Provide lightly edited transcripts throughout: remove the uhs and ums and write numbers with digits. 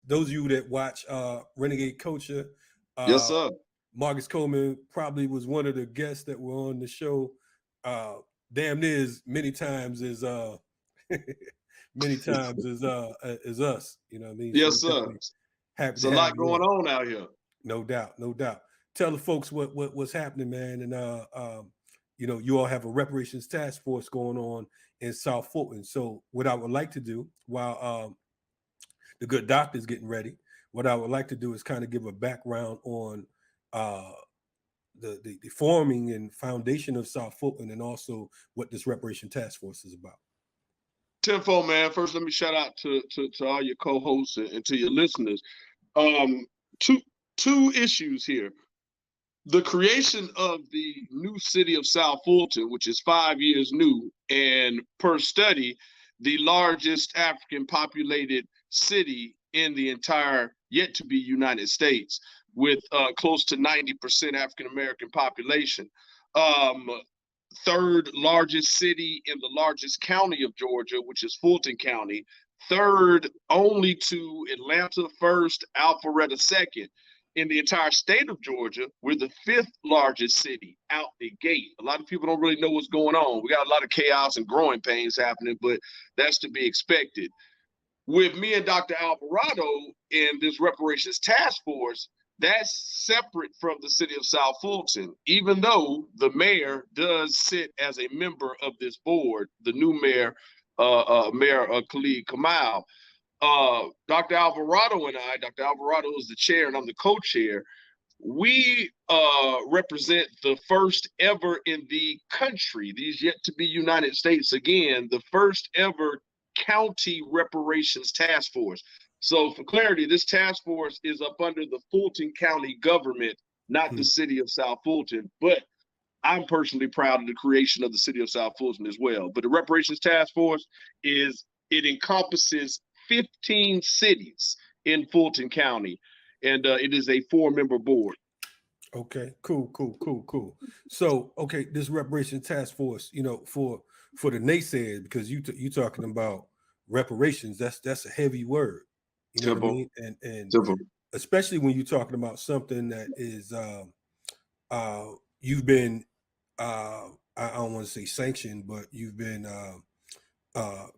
those of you that watch Renegade Culture, Yes, uh, sir. Marcus Coleman probably was one of the guests that were on the show. Uh, damn near as many times as many times as us. You know what I mean? So Yes, we're sir. definitely happy It's to a have lot you going on. on out here. No doubt, no doubt. Tell the folks what's happening, man. And you know, you all have a reparations task force going on in South Fulton. So what I would like to do while the good doctor's getting ready, what I would like to do is kind of give a background on uh, the forming and foundation of South Fulton, and also what this reparation task force is about. Tenfold, man. First, let me shout out to all your co-hosts and to your listeners. Um, two two issues here. The creation of the new city of South Fulton, which is 5 years new, and per study, the largest African populated city in the entire yet to be United States, with close to 90% African American population. Um, Third largest city in the largest county of Georgia, which is Fulton County. Third only to Atlanta first, Alpharetta second. In the entire state of Georgia, we're the fifth largest city out the gate. A lot of people don't really know what's going on. We got a lot of chaos and growing pains happening, but that's to be expected. With me and Dr. Alvarado in this reparations task force, that's separate from the city of South Fulton, even though the mayor does sit as a member of this board, the new mayor, Mayor Khalid Kamal. Dr. Alvarado and I, Dr. Alvarado is the chair and I'm the co-chair. We represent the first ever in the country, these yet to be United States again, the first ever county reparations task force. So for clarity, this task force is up under the Fulton County government, not the city of South Fulton. But I'm personally proud of the creation of the city of South Fulton as well. But the reparations task force it encompasses 15 cities in Fulton County, and it is a 4-member board. Okay, cool. So, okay, this reparation task force, you know, for the naysayers, because you talking about reparations, that's a heavy word, you know what I Simple, mean, and simple. especially when you're talking about something that is you've been I don't want to say sanctioned, but you've been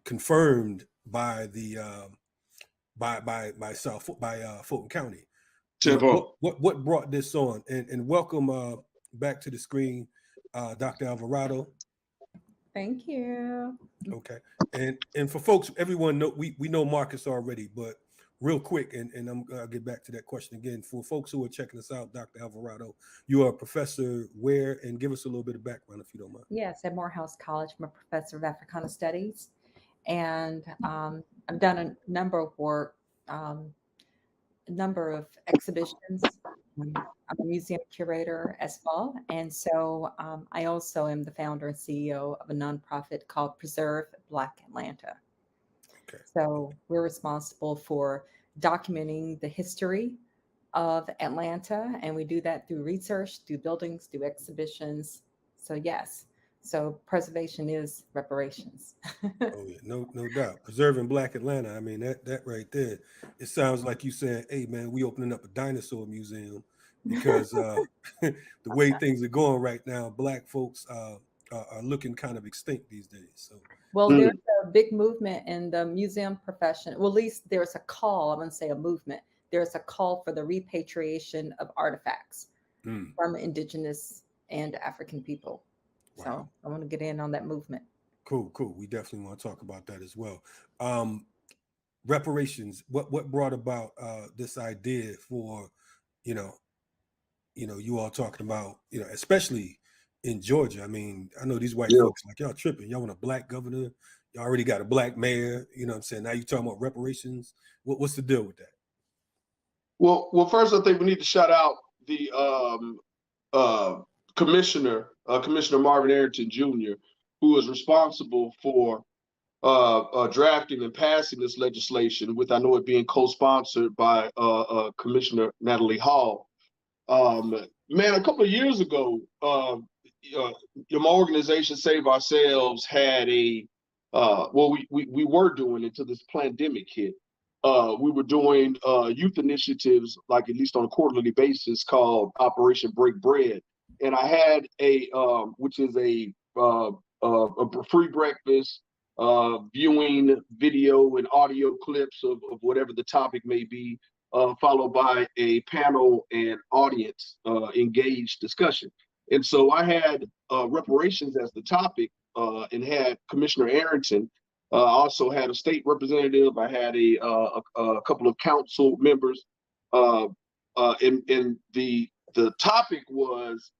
confirmed by the by Fulton County. You know Simple. what brought this on, and welcome back to the screen, Dr. Alvarado. Thank you. Okay, and for folks, everyone know we know Marcus already, but real quick, and I'll get back to that question again. For folks who are checking us out, Dr. Alvarado, you are a professor where, and give us a little bit of background if you don't mind. Yes, at Morehouse College, I'm a professor of Africana Studies, and I've done a number of work, a number of exhibitions. I'm a museum curator as well. And so I also am the founder and CEO of a nonprofit called Preserve Black Atlanta. Okay. So we're responsible for documenting the history of Atlanta, and we do that through research, through buildings, through exhibitions. So yes, so preservation is reparations. Oh yeah, no doubt. Preserving Black Atlanta. I mean that right there. It sounds like you saying, "Hey man, we opening up a dinosaur museum," because the way things are going right now, Black folks are looking kind of extinct these days. So Well, there's a big movement in the museum profession. Well, at least there's a call. I wouldn't say a movement. There's a call for the repatriation of artifacts from Indigenous and African people. Wow. So I want to get in on that movement. Cool. We definitely want to talk about that as well. Reparations. What brought about this idea for, you know, you all talking about, especially in Georgia. I mean, I know these white folks like y'all tripping. Y'all want a Black governor. Y'all already got a Black mayor. You know what I'm saying? Now you talking about reparations. What's the deal with that? Well, first I think we need to shout out the Commissioner Marvin Arrington Jr., who is responsible for drafting and passing this legislation, with I know it being co-sponsored by Commissioner Natalie Hall. Man, a couple of years ago, my organization Save Ourselves had we were doing until this pandemic hit, we were doing youth initiatives, like at least on a quarterly basis, called Operation Break Bread. And I had which is a free breakfast, viewing video and audio clips of whatever the topic may be, followed by a panel and audience engaged discussion. And so I had reparations as the topic, and had Commissioner Arrington. I also had a state representative. I had a couple of council members, and the topic was,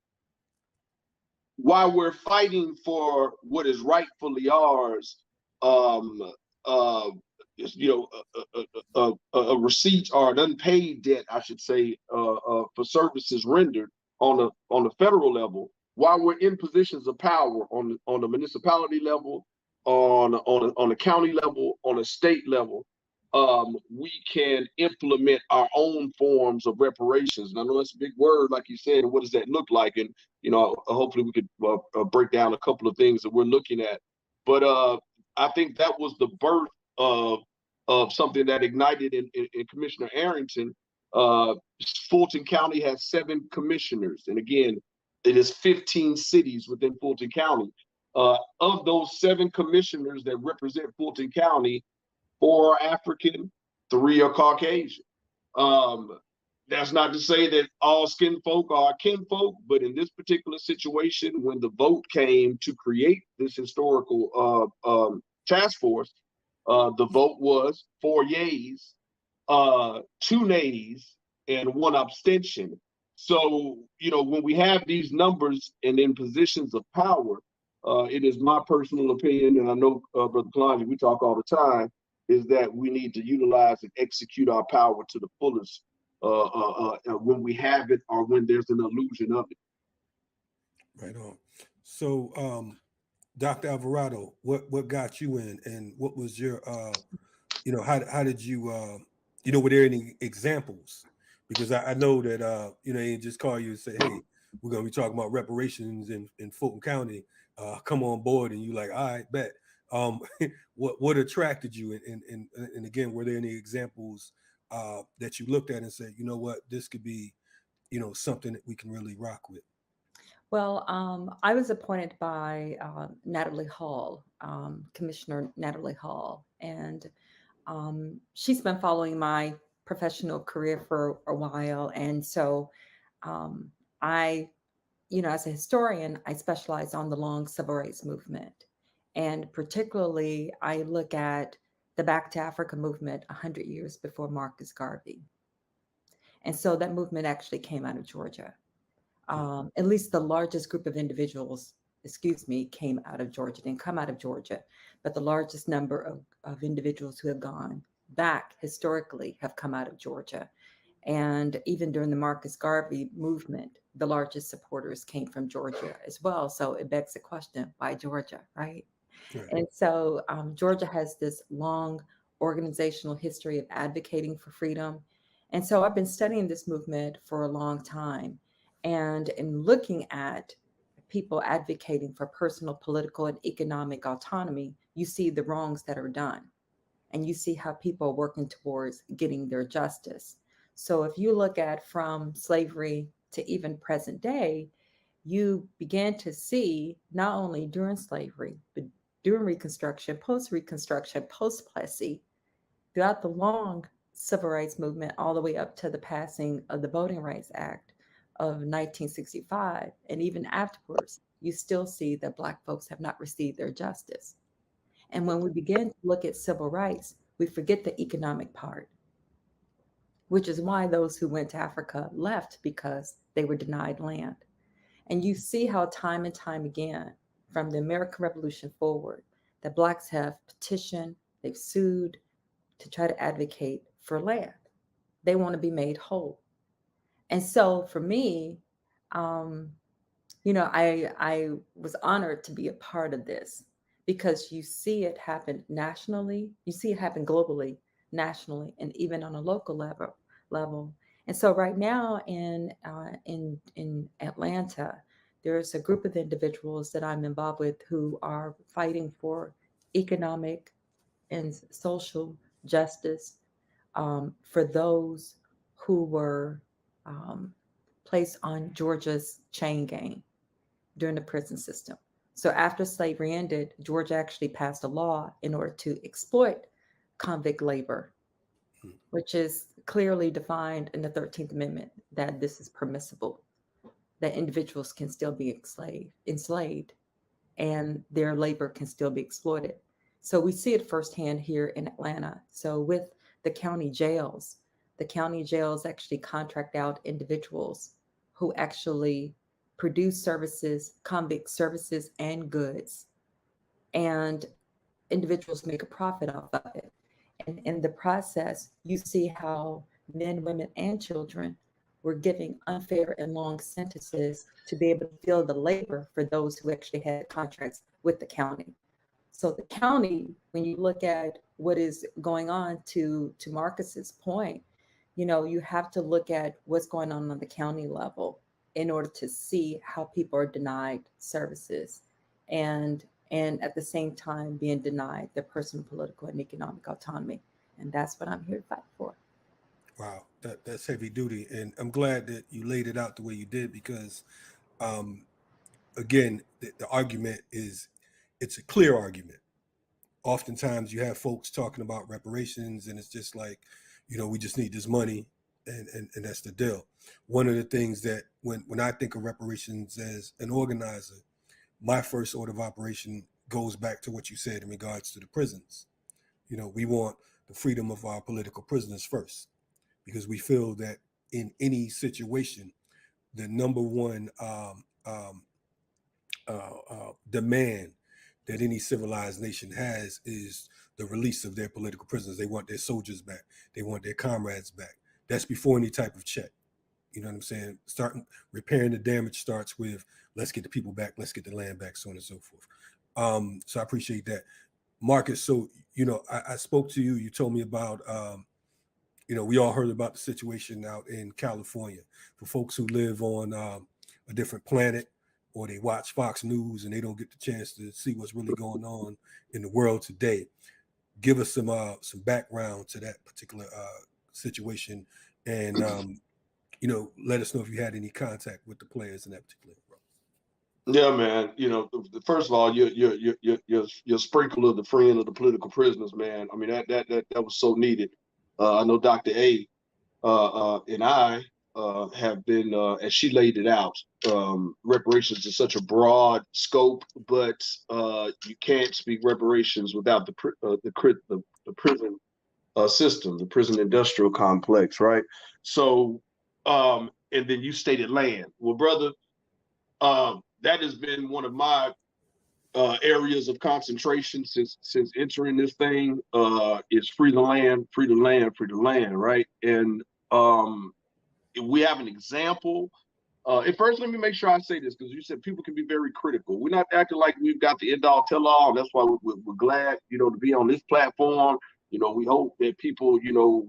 while we're fighting for what is rightfully ours, a receipt or an unpaid debt, I should say, for services rendered on the federal level, while we're in positions of power on the municipality level, on a county level, on a state level, we can implement our own forms of reparations. And I know that's a big word, like you said, and what does that look like? And hopefully we could break down a couple of things that we're looking at. But I think that was the birth of something that ignited in Commissioner Arrington. Fulton County has 7 commissioners, and again, it is 15 cities within Fulton County. Of those 7 commissioners that represent Fulton County, 4 are African, 3 are Caucasian. That's not to say that all skin folk are kinfolk, but in this particular situation, when the vote came to create this historical task force, the vote was 4 yeas, 2 nays, and 1 abstention. So, when we have these numbers and in positions of power, it is my personal opinion, and I know Brother Kalonji, we talk all the time, is that we need to utilize and execute our power to the fullest when we have it or when there's an illusion of it. Right on. So, Dr. Alvarado, what got you in, and what was your, how did you, were there any examples? Because I know that, they just call you and say, hey, we're going to be talking about reparations in Fulton County. Come on board, and you like, all right, bet. What attracted you, and again, were there any examples that you looked at and said, you know what, this could be, something that we can really rock with? Well, I was appointed by Natalie Hall, Commissioner Natalie Hall, and she's been following my professional career for a while. And so I, as a historian, I specialize on the long civil rights movement. And particularly, I look at the Back to Africa movement 100 years before Marcus Garvey. And so that movement actually came out of Georgia. At least the largest group of individuals, came out of Georgia, didn't come out of Georgia, but the largest number of individuals who have gone back historically have come out of Georgia. And even during the Marcus Garvey movement, the largest supporters came from Georgia as well. So it begs the question, why Georgia, right? Right. And so Georgia has this long organizational history of advocating for freedom. And so I've been studying this movement for a long time. And in looking at people advocating for personal, political, and economic autonomy, you see the wrongs that are done. And you see how people are working towards getting their justice. So if you look at from slavery to even present day, you begin to see not only during slavery, but during Reconstruction, post-Reconstruction, post-Plessy, throughout the long civil rights movement, all the way up to the passing of the Voting Rights Act of 1965. And even afterwards, you still see that Black folks have not received their justice. And when we begin to look at civil rights, we forget the economic part, which is why those who went to Africa left, because they were denied land. And you see how time and time again, from the American Revolution forward, that Blacks have petitioned, they've sued to try to advocate for land. They want to be made whole. And so for me, I was honored to be a part of this, because you see it happen nationally, you see it happen globally, nationally, and even on a local level. And so right now in Atlanta, there's a group of individuals that I'm involved with who are fighting for economic and social justice for those who were um, placed on Georgia's chain gang during the prison system. So after slavery ended, Georgia actually passed a law in order to exploit convict labor, which is clearly defined in the 13th Amendment that this is permissible, that individuals can still be enslaved, and their labor can still be exploited. So we see it firsthand here in Atlanta. So with the county jails actually contract out individuals who actually produce services, convict services and goods, and individuals make a profit off of it. And in the process, you see how men, women, and children were giving unfair and long sentences to be able to fill the labor for those who actually had contracts with the county. So the county, when you look at what is going on, to Marcus's point, you have to look at what's going on the county level in order to see how people are denied services and at the same time being denied their personal, political, and economic autonomy. And that's what I'm here to fight for. Wow, that's heavy duty, and I'm glad that you laid it out the way you did, because again, the argument is, it's a clear argument. Oftentimes you have folks talking about reparations and it's just like, we just need this money, and that's the deal. One of the things that when I think of reparations as an organizer, my first order of operation goes back to what you said in regards to the prisons. We want the freedom of our political prisoners first, because we feel that in any situation, the number one demand that any civilized nation has is the release of their political prisoners. They want their soldiers back. They want their comrades back. That's before any type of check. You know what I'm saying? Repairing the damage starts with, let's get the people back, let's get the land back, so on and so forth. So I appreciate that. Marcus, so, I spoke to you, you told me about, we all heard about the situation out in California. For folks who live on a different planet, or they watch Fox News and they don't get the chance to see what's really going on in the world today, give us some background to that particular situation, and let us know if you had any contact with the players in that particular role. Yeah, man. First of all, your sprinkle of the friend of the political prisoners, man. I mean, that was so needed. I know Dr. A and I have been, as she laid it out, reparations is such a broad scope, but you can't speak reparations without the prison system, the prison industrial complex, right? So, and then you stated land. Well, brother, that has been one of my areas of concentration since entering this thing. Is free the land, free the land, free the land, right? And we have an example. At first, let me make sure I say this, because you said people can be very critical. We're not acting like we've got the end all tell all, and that's why we're glad, to be on this platform. We hope that people,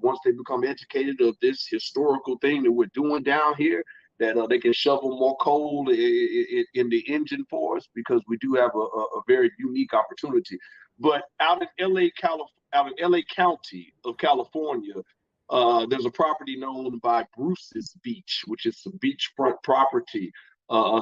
once they become educated of this historical thing that we're doing down here, that they can shovel more coal in the engine for us, because we do have a very unique opportunity. But out in LA County of California, there's a property known by Bruce's Beach, which is some beachfront property,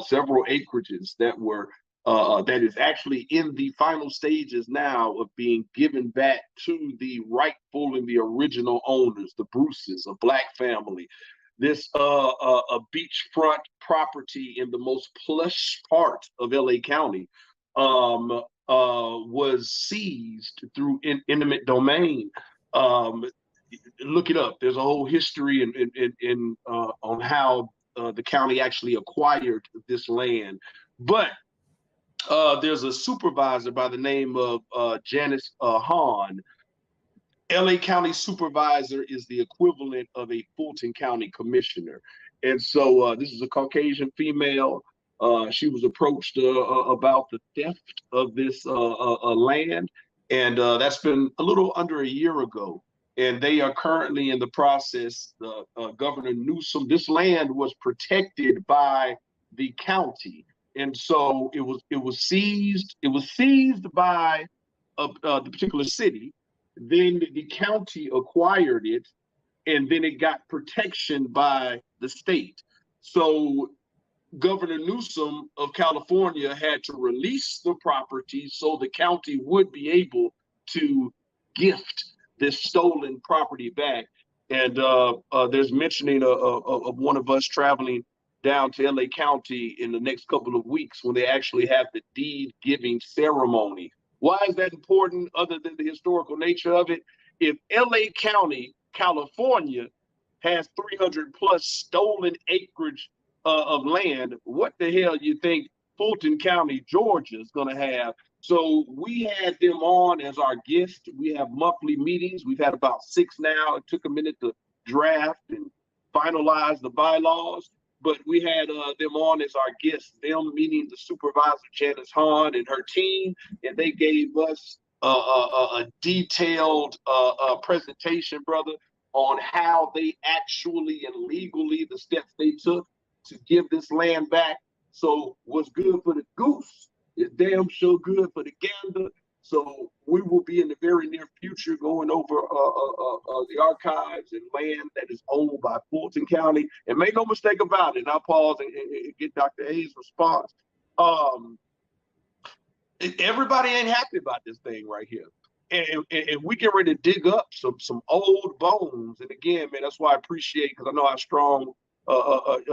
several acreages that is actually in the final stages now of being given back to the rightful and the original owners, the Bruces, a Black family. This a beachfront property in the most plush part of LA County was seized through eminent domain. Look it up. There's a whole history in on how the county actually acquired this land. But there's a supervisor by the name of Janice Hahn. LA County supervisor is the equivalent of a Fulton County commissioner. And so this is a Caucasian female. She was approached about the theft of this land. And that's been a little under a year ago. And they are currently in the process, Governor Newsom, this land was protected by the county. And so it was seized by the particular city. Then the county acquired it, and then it got protection by the state. So Governor Newsom of California had to release the property so the county would be able to gift this stolen property back. And there's mentioning of one of us traveling down to LA County in the next couple of weeks when they actually have the deed giving ceremony. Why is that important other than the historical nature of it? If LA County, California, has 300 plus stolen acreage of land, what the hell you think Fulton County, Georgia is going to have? So we had them on as our guest. We have monthly meetings. We've had about 6 now. It took a minute to draft and finalize the bylaws, but we had them on as our guests, them meaning the supervisor, Janice Hahn, and her team, and they gave us a detailed presentation, brother, on how they actually and legally the steps they took to give this land back. So what's good for the goose is damn sure good for the gander. So we will be in the very near future going over the archives and land that is owned by Fulton County. And make no mistake about it, and I'll pause and get Dr. A's response. Everybody ain't happy about this thing right here. And we get ready to dig up some old bones. And again, man, that's why I appreciate, because I know how strong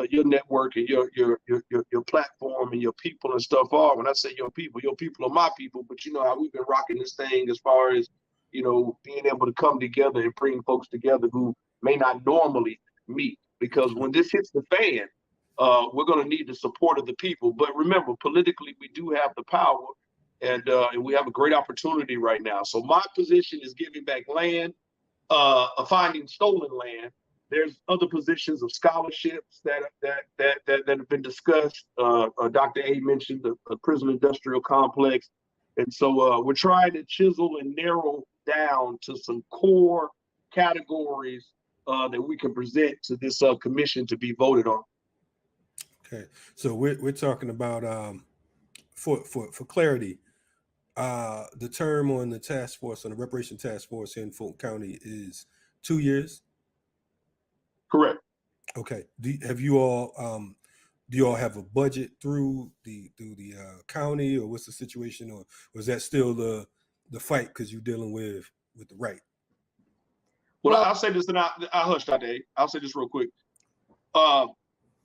your network and your platform and your people and stuff are. When I say your people are my people, but you know how we've been rocking this thing as far as, you know, being able to come together and bring folks together who may not normally meet. Because when this hits the fan, we're going to need the support of the people. But remember, politically, we do have the power, and we have a great opportunity right now. So my position is giving back land, finding stolen land. There's other positions of scholarships that have been discussed. Dr. A mentioned the prison industrial complex. And so we're trying to chisel and narrow down to some core categories that we can present to this commission to be voted on. Okay, so we're talking about for clarity, the term on the task force, on the reparation task force in Fulton County is 2 years. Correct. Okay. Do you all have a budget through the county, or what's the situation, or was that still the fight because you're dealing with the right? Well, I'll say this, and I'll hush, Dr. A. I'll say this real quick.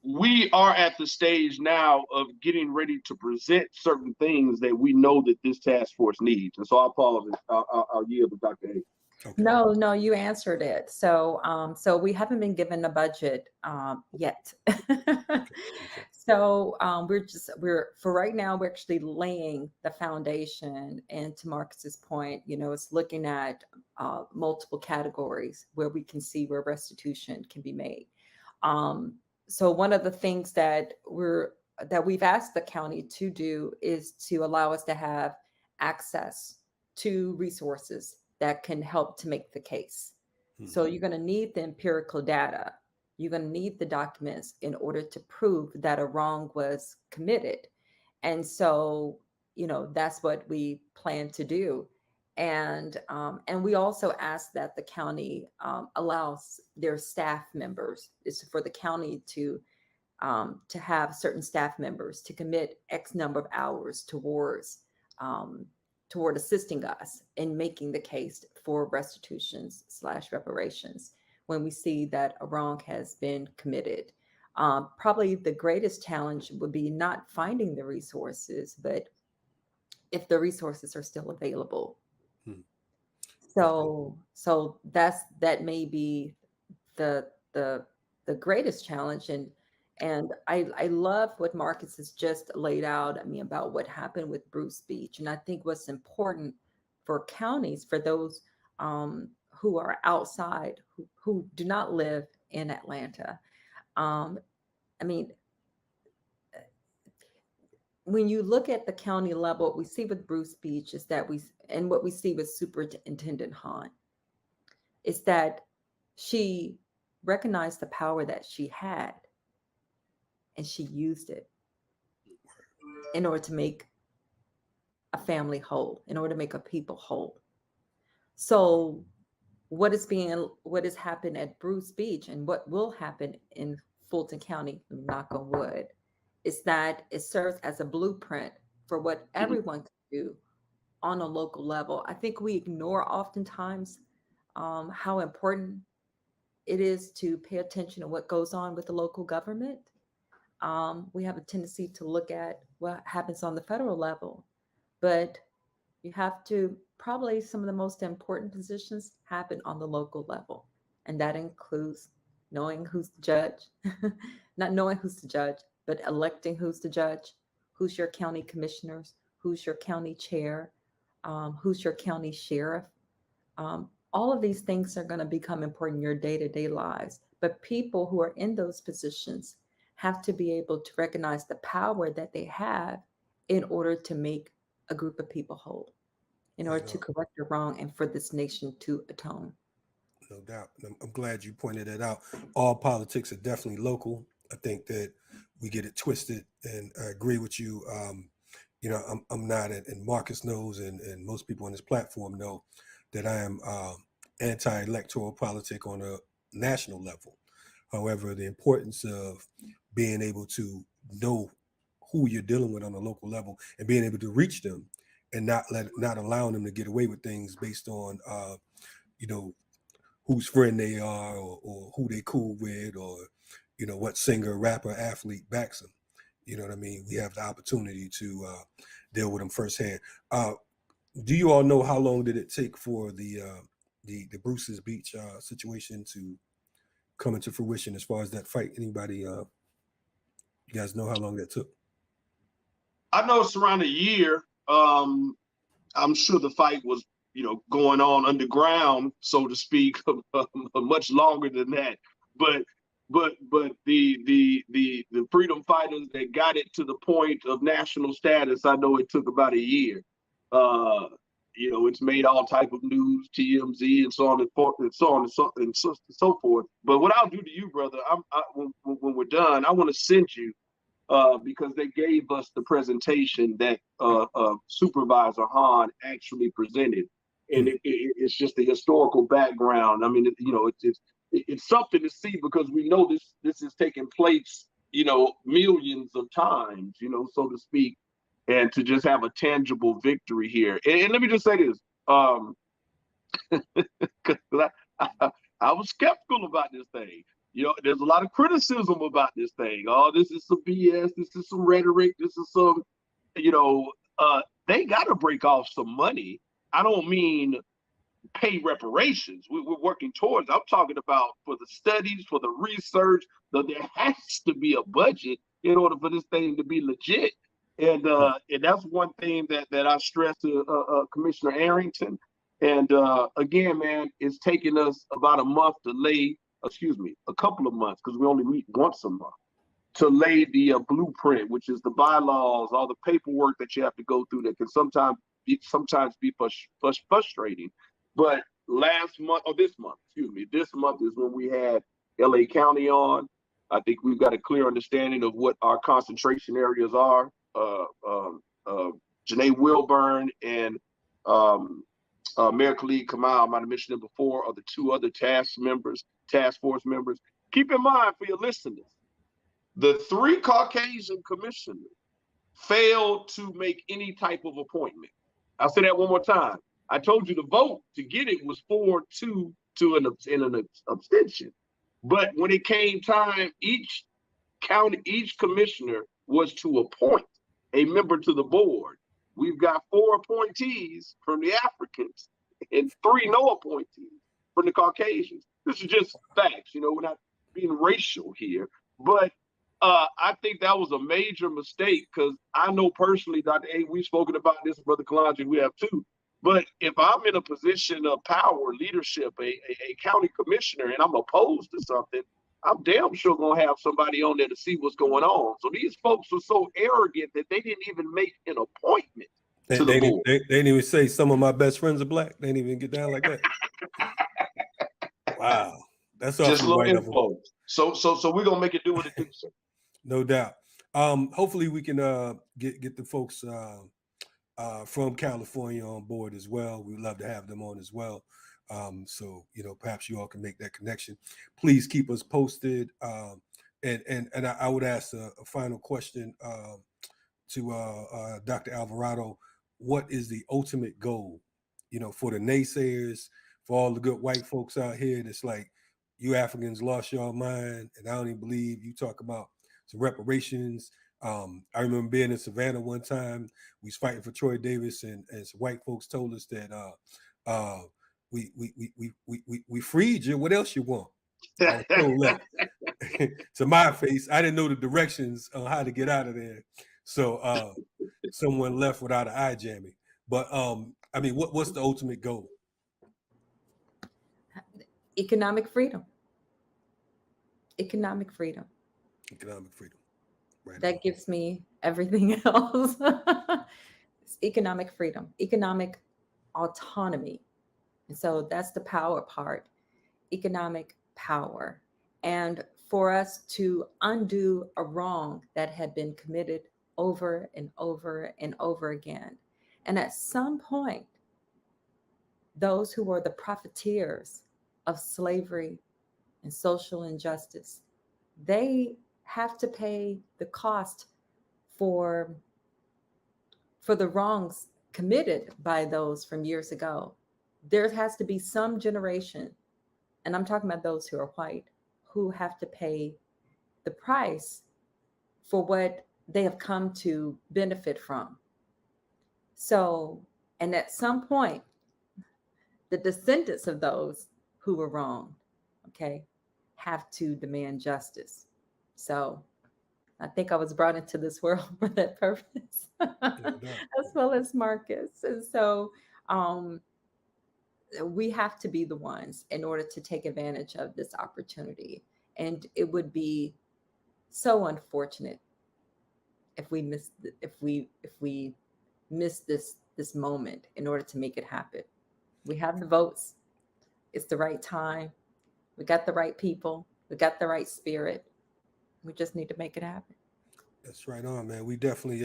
We are at the stage now of getting ready to present certain things that we know that this task force needs. And so I'll pause and I'll yield to Dr. A. Okay. No, you answered it. So, so we haven't been given a budget yet. So we're for right now, we're actually laying the foundation. And to Marcus's point, you know, it's looking at multiple categories where we can see where restitution can be made. So one of the things that we've asked the county to do is to allow us to have access to resources that can help to make the case. Mm-hmm. So you're going to need the empirical data. You're going to need the documents in order to prove that a wrong was committed. And so, you know, that's what we plan to do. And we also ask that the county allows their staff members. It's for the county to have certain staff members to commit X number of hours toward assisting us in making the case for restitutions / reparations when we see that a wrong has been committed. Probably the greatest challenge would be not finding the resources, but if the resources are still available. So that may be the greatest challenge. And I love what Marcus has just laid out, I mean, about what happened with Bruce Beach. And I think what's important for counties, for those who are outside, who do not live in Atlanta. I mean, when you look at the county level, what we see with Bruce Beach is that what we see with Superintendent Hahn is that she recognized the power that she had, and she used it in order to make a family whole, in order to make a people whole. So what has happened at Bruce Beach and what will happen in Fulton County, knock on wood, is that it serves as a blueprint for what everyone can do on a local level. I think we ignore oftentimes how important it is to pay attention to what goes on with the local government. We have a tendency to look at what happens on the federal level, but you have to probably some of the most important positions happen on the local level. And that includes knowing who's the judge, not knowing who's the judge, but electing who's the judge, who's your county commissioners, who's your county chair, who's your county sheriff. All of these things are going to become important in your day-to-day lives. But people who are in those positions have to be able to recognize the power that they have in order to make a group of people whole, in order to correct a wrong and for this nation to atone. No doubt. I'm glad you pointed that out. All politics are definitely local. I think that we get it twisted, and I agree with you. You know, I'm not, and Marcus knows, and most people on this platform know that I am anti-electoral politic on a national level. However, the importance of being able to know who you're dealing with on a local level and being able to reach them and not allowing them to get away with things based on you know, whose friend they are, or who they cool with, or you know, what singer, rapper, athlete backs them. You know what I mean? We have the opportunity to deal with them firsthand. Do you all know how long did it take for the Bruce's Beach situation to come into fruition as far as that fight? Anybody, you guys know how long that took? I know it's around a year. I'm sure the fight was, you know, going on underground, so to speak, much longer than that. But the freedom fighters that got it to the point of national status, I know it took about a year. You know, it's made all type of news, TMZ, and so on and forth, and so on and so forth. But what I'll do to you, brother, when we're done, I want to send you, because they gave us the presentation that Supervisor Hahn actually presented, and it's just the historical background. I mean, you know, it's something to see, because we know this is taking place, you know, millions of times, you know, so to speak, and to just have a tangible victory here. And let me just say this, I was skeptical about this thing. You know, there's a lot of criticism about this thing. Oh, this is some BS. This is some rhetoric. This is some, you know, they got to break off some money. I don't mean pay reparations. We're working towards. I'm talking about for the studies, for the research. There has to be a budget in order for this thing to be legit. And that's one thing that I stress to Commissioner Arrington. And again, man, it's taking us about a month to lay. Excuse me, a couple of months, because we only meet once a month, to lay the blueprint, which is the bylaws, all the paperwork that you have to go through that can sometimes be frustrating. But this month is when we had LA County on. I think we've got a clear understanding of what our concentration areas are. Janae Wilburn and Mayor Khalid Kamal, I might have mentioned them before, are the two other task force members. Keep in mind, for your listeners, the 3 Caucasian commissioners failed to make any type of appointment. I'll say that one more time. I told you the vote to get it was 4-2 to an abstention. But when it came time, each commissioner was to appoint a member to the board. We've got 4 appointees from the Africans and 3 no appointees from the Caucasians. This is just facts, you know, we're not being racial here. But I think that was a major mistake, because I know personally, Dr. A, we've spoken about this, Brother Kalanji, we have too. But if I'm in a position of power, leadership, a county commissioner, and I'm opposed to something, I'm damn sure gonna have somebody on there to see what's going on. So these folks were so arrogant that they didn't even make an appointment to the board. They didn't even say some of my best friends are black. They didn't even get down like that. Wow, that's just a little info. So we're gonna make it do what it do, sir. No doubt. Hopefully we can get the folks from California on board as well. We'd love to have them on as well. So, perhaps you all can make that connection. Please keep us posted. And I would ask a final question to Dr. Alvarado. What is the ultimate goal, for the naysayers, for all the good white folks out here that's like, you Africans lost your mind, and I don't even believe you talk about some reparations. I remember being in Savannah one time. We was fighting for Troy Davis, and some white folks told us that we freed you. What else you want? I was told that to my face. I didn't know the directions on how to get out of there, so someone left without an eye jamming. But I mean, what's the ultimate goal? Economic freedom. Economic freedom. Economic freedom. Right. That gives me everything else. It's economic freedom, economic autonomy. And so that's the power part, economic power. And for us to undo a wrong that had been committed over and over and over again. And at some point, those who were the profiteers of slavery and social injustice, they have to pay the cost for the wrongs committed by those from years ago. There has to be some generation, and I'm talking about those who are white, who have to pay the price for what they have come to benefit from. So, and at some point, the descendants of those who were wronged, okay, have to demand justice. So I think I was brought into this world for that purpose, as well as Marcus. And so we have to be the ones in order to take advantage of this opportunity. And it would be so unfortunate if we miss this moment in order to make it happen. We have the votes. It's the right time. We got the right people. We got the right spirit. We just need to make it happen. That's right on, man. We definitely,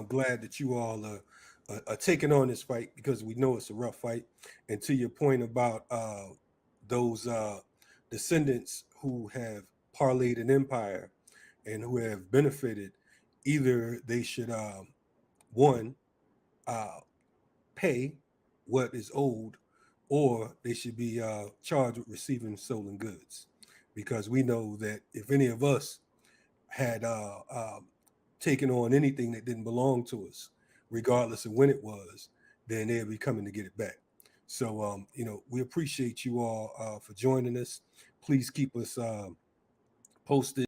glad that you all are taking on this fight, because we know it's a rough fight. And to your point about those descendants who have parlayed an empire and who have benefited, either they should, one, pay what is owed, or they should be charged with receiving stolen goods. Because we know that if any of us had taken on anything that didn't belong to us, regardless of when it was, then they'd be coming to get it back. So, we appreciate you all for joining us. Please keep us posted.